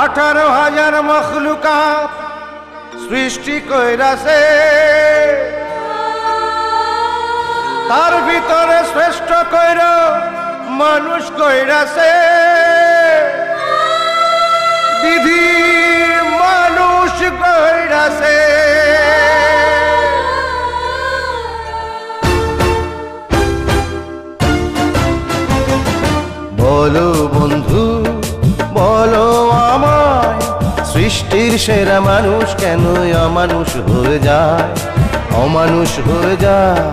18,000 মখলুকাত সৃষ্টি কইরাছে, তার ভিতরে শ্রেষ্ঠ কইর মানুষ কইরাছে। বিধি মানুষ কইরাছে। বলো বন্ধু বলো আমায়, সৃষ্টির সেরা মানুষ কেন অমানুষ হয়ে যায়, অমানুষ হয়ে যায়।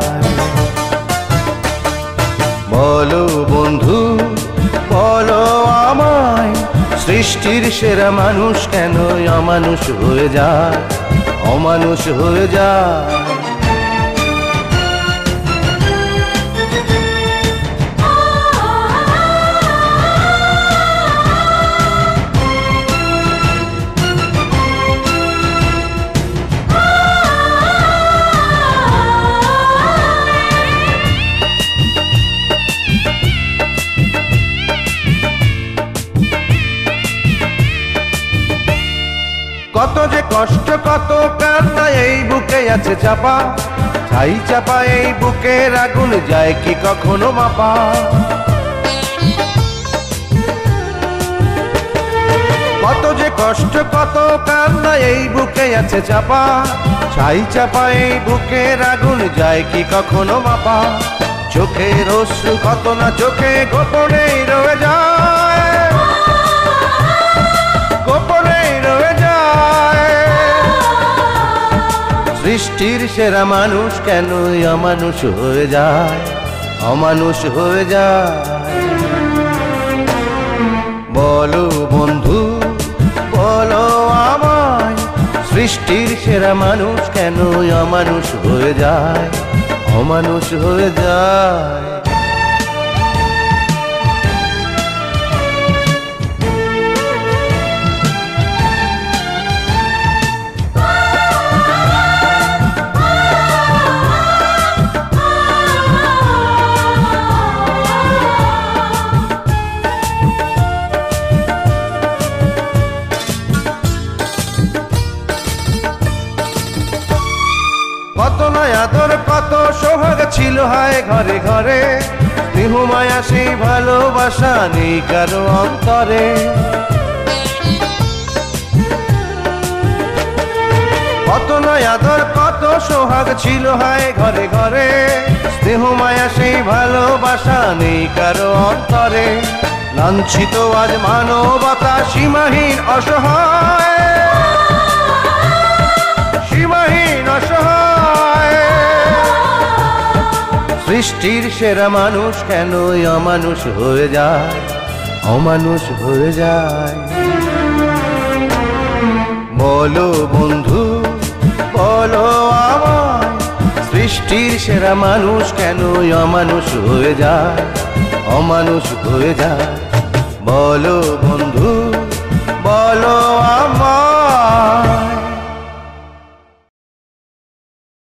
বলো বন্ধু বলো আমায়, সৃষ্টির সেরা মানুষ কেন অমানুষ হয়ে যায়, অমানুষ হয়ে যায়। কত যে কষ্ট কত কান্না এই বুকে আছে চাপা, ছাই চাপা এই বুকের আগুন যায় কি কখনো মাপা। কত যে কষ্ট কত কান্না এই বুকে আছে চাপা, ছাই চাপা এই বুকের আগুন যায় কি কখনো মাপা। চোখের অশ্রু কত না চোখে গোপনেই রয়ে যায়, গোপনেই রয়ে যায়। সৃষ্টির সেরা মানুষ কেন অমানুষ হয়ে যায়, অমানুষ হয়ে যায়। বলো বন্ধু বলো আমায়, সৃষ্টির সেরা মানুষ কেন অমানুষ হয়ে যায়, অমানুষ হয়ে যায়। কত নয় আদর কত সোহাগ ছিল হায় ঘরে ঘরে, স্নেহ মায়া সেই ভালোবাসা নেই কারো অন্তরে। কত নয় আদর কত সোহাগ ছিল হায় ঘরে ঘরে, স্নেহ মায়া সেই ভালোবাসা নেই কারো অন্তরে। লাঞ্ছিত আজ মানবতা সীমাহীন অসহায়, সীমাহীন অসহায়। সৃষ্টির সেরা মানুষ কেন অমানুষ হয়ে যায়, অমানুষ হয়ে যায়। বলো বন্ধু বলো আমায়, সৃষ্টির সেরা মানুষ কেন অমানুষ হয়ে যায়, অমানুষ হয়ে যায়। বলো বন্ধু বলো আমায়।